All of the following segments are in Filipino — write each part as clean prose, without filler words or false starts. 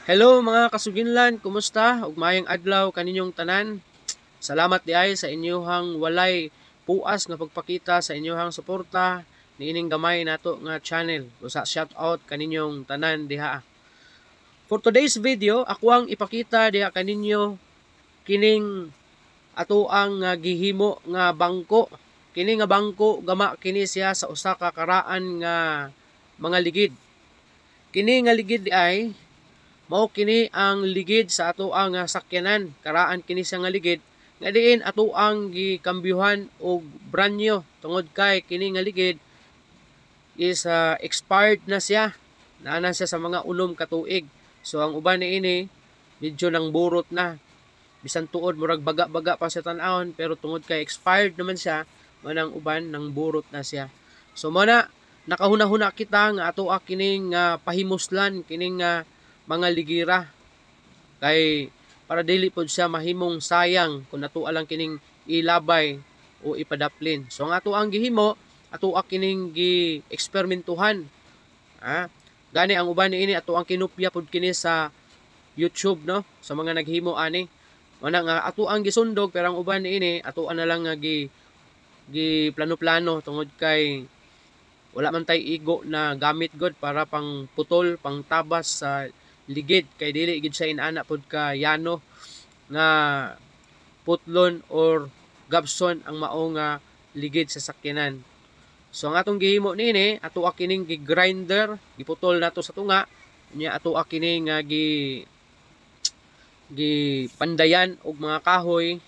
Hello mga kasuginlan, kumusta? Ug maayong adlaw kaninyong tanan. Salamat di ay sa inyohang walay puas nga pagpakita sa inyohang suporta niining gamay nato nga channel. Usa shout out kaninyong tanan diha. For today's video, ako ang ipakita diha kaninyo kining ato ang gihimo nga bangko. Kini nga bangko gama kini siya sa usa ka karaan nga mga ligid. Kini nga ligid di ay mao kini ang ligid sa ato ang sakyanan. Karaan kini siya nga ligid nga diin ato ang gikambyuhan og branyo tungod kay kini nga ligid is expired na siya. Naana siya sa mga unom ka tuig. So ang uban niini medyo nang burot na. Bisan tuod murag baga-baga pa sa tan-awon pero tungod kay expired naman siya, manang uban nang burot na siya. So mo na nakahuna-huna kita nga ato kining pahimuslan kining mga ligira kay para dili pod siya mahimong sayang kung ato lang kining ilabay o ipadaplin. So ang ato ang gihimo, ato kining gi-eksperimentuhan. Gani ang uban niini ato ang kinupya pod kini sa YouTube, no, sa mga naghimo ani. Mana nga ato ang gisundog pero ang uban niini ato na lang nga gi plano-plano tungod kay wala man tay igo na gamit god para pang putol, pang tabas sa ligid kay dili gid siya inana pod ka yano nga putlon or gabson ang mao nga ligid sa sakyanan. So ang atong gihimo nini ato kining gi-grinder, giputol nato sa tunga, nya ato kining pandayan og mga kahoy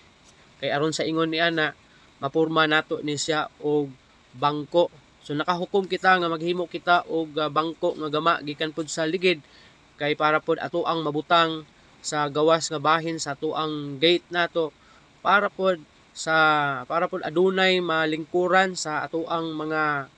kay aron sa ingon ni ana mapurma nato ni siya og bangko. So nakahukom kita nga maghimo kita og bangko nga gama gikan pod sa ligid kay para pod ato ang mabutang sa gawas nga bahin sa ato ang gate nato para pod adunay malingkuran sa ato ang mga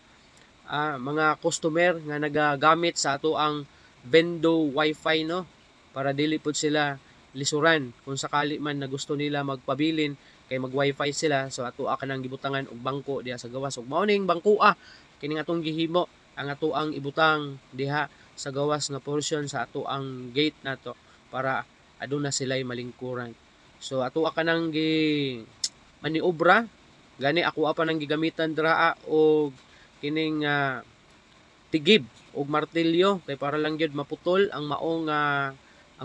customer nga nagagamit sa ato ang Vendo Wi-Fi, no, para dili pod sila lisuran kung sakali man na gusto nila magpabilin kay mag Wi-Fi sila. So ato kanang gibutangan og bangko diha sa gawas ug mao ning bangko kining atong gihimo ang ato ang ibutang diha sa gawas nga portion sa ato ang gate nato para aduna sila'y malingkuran. So ato kanang maniobra gani ako pa nang gigamitan draa og kining tigib og martilyo kay para lang gyud maputol ang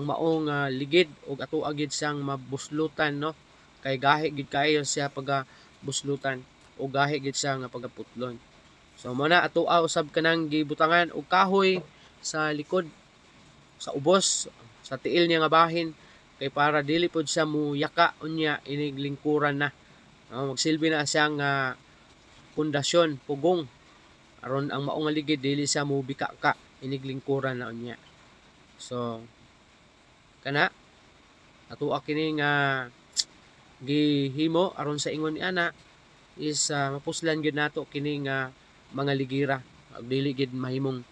maong ligid og ato agid siyang mabuslutan, no, kay gahi gid kayo siya pag buslutan o gahi gid siya nga pagaputlon. So mo na ato usab kanang gibutangan og kahoy sa likod sa ubos sa tiil niya nga bahin kay para dili pod siya muyaka unya inig lingkuran na. Magsilbi na siyang pundasyon, pugong aron ang maong ligid dili siya mubika ka inig lingkuran na unya. So kana ato kini nga gihimo aron sa ingon ni ana is mapuslan gyud nato kini nga mga ligira ug dili gid mahimong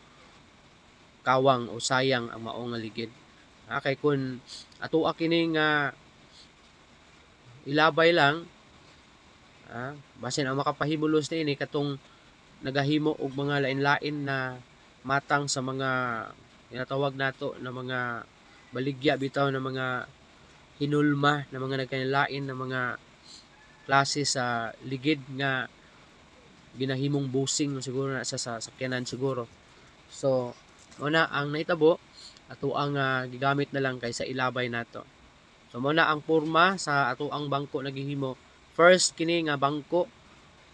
kawang o sayang ang mao nga ligid. Kay kun ato kini nga ilabay lang basin ang makapahimulos ni katong nagahimo og mga lain-lain na matang sa mga tinatawag nato na mga baligya bitaw na mga hinulma na mga nagkanilain na mga klase sa ligid nga ginahimong busing siguro na sa sakyanan siguro. So muna ang naitabo ato ang gigamit na lang kaysa ilabay nato. So muna ang porma sa ato ang bangko na gihimo. First kini nga bangko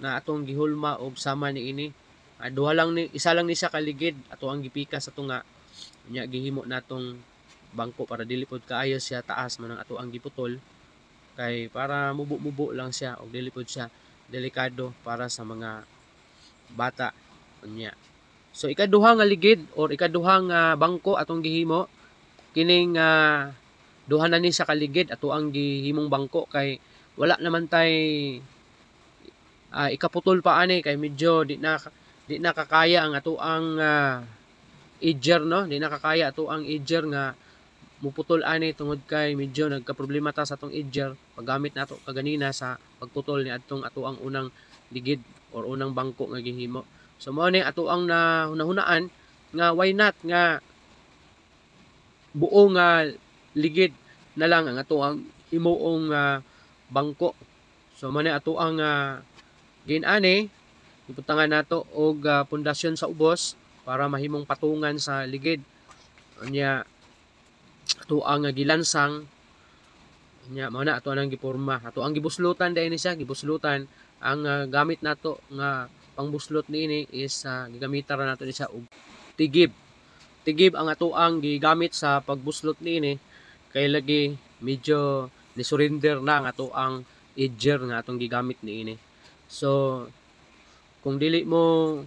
na atong gihulma og sama niini. Isa lang ni siya kaligid ato ang gipika sa tunga. Nya gihimo natong bangko para dili pod kaayo siya taas man ang ato ang giputol kay para mubo-mubo lang siya og dili pod siya delikado para sa mga bata unya. So ikaduha nga ligid or ikaduha nga bangko atong gihimo kining duha na ni sa kaligid ato ang gihimong bangko kay wala naman tay ikaputol pa ani kay medyo di na kakaya ang ato ang edger, no, di na kakaya ato ang edger nga muputol ani tungod kay medyo nagka-problema ta sa atong edger paggamit nato kaganina sa pagputol ni atong ato ang unang ligid or unang bangko nga gihimo. So mao ni ato ang nahunaan nga why not nga buong ligid na lang ang ato ang himuong bangko. So man ato ang ginani ibutangan nato og pundasyon sa ubos para mahimong patungan sa ligid. Unya ato ang gilansang nya mao na ato nang giporma. Ato ang gibuslutan dai ni siya, gibuslutan ang gamit nato nga pangbuslot niini is gigamitan ra nato ni siya og tigib. Tigib ang ato ang gigamit sa pagbuslot niini kay lagi medyo ni surrender na ang ato ang edger nga atong gigamit niini. So kung dili mo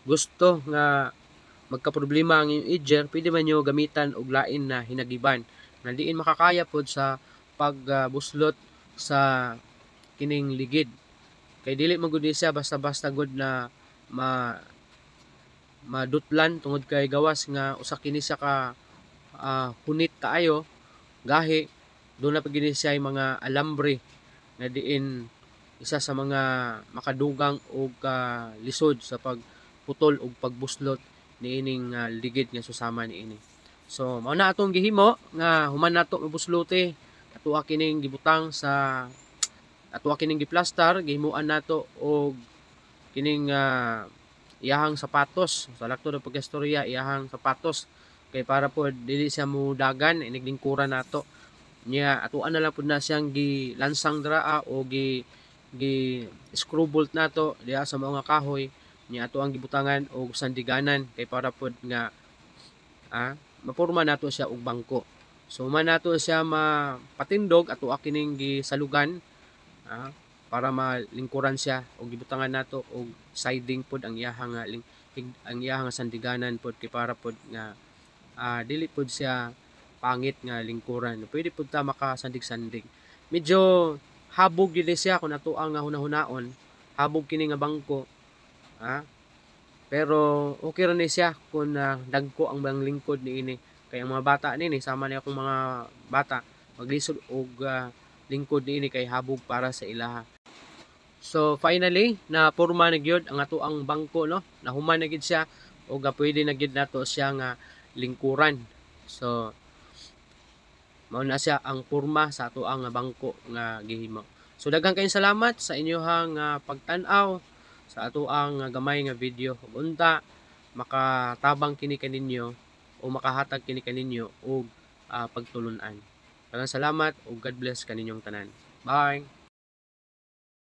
gusto nga magka-problema ang iyong edger, pwede man nyo gamitan og lain na hinagiban na diin makakaya pod sa pagbuslot sa kining ligid. Kay dili man gud siya basta-basta gud na madutlan tungod kay gawas nga usa kini siya ka hunit kaayo gahi doon na pagini siya mga alambre na diin isa sa mga makadugang og lisod sa pagputol og pagbuslot niining ligid nga susama niini. So mao na atong gihimo nga human nato mabuslote ato kining gibutang sa ato kining giplastar gihimuan nato og kining iyahang sapatos sa lakto ng pagkastorya iyahang sapatos kay para po dili siya mudagan inigdingkuran nato niya atuan na lang pud na siyang gilansang draa o gi screw bolt nato diha sa mga kahoy niya ato ang gibutangan og sandiganan kay para pod nga maporma nato siya og bangko. So man nato siya mapatindog ato kining gisalugan para malingkuran siya o gibutangan nato og siding pod ang iyahang ang iyahang sandiganan pod kay para pod nga dili pod siya pangit nga lingkuran. Pwede pod ta makasandig-sandig. Medyo habog gid siya kung ato ang hunahunaon. Habog kini nga bangko. Pero okay ra ni siya kung dagko ang bang lingkod niini. Kay ang mga bata nini sama ni akong mga bata maglisod og lingkod niini kay habog para sa ilaha. So finally na porma na gyud ang ato ang bangko no. Nahuman na gyud siya og pwede na gyud nato siya nga lingkuran. So mao na siya ang porma sa ato ang bangko nga gihimo. So daghang kayong salamat sa inyohang pagtan-aw sa ato ang gamay nga video. Ug unta makatabang kini kaninyo o makahatag kini kaninyo og pagtulon-an. Daghang salamat ug God bless kaninyong tanan. Bye.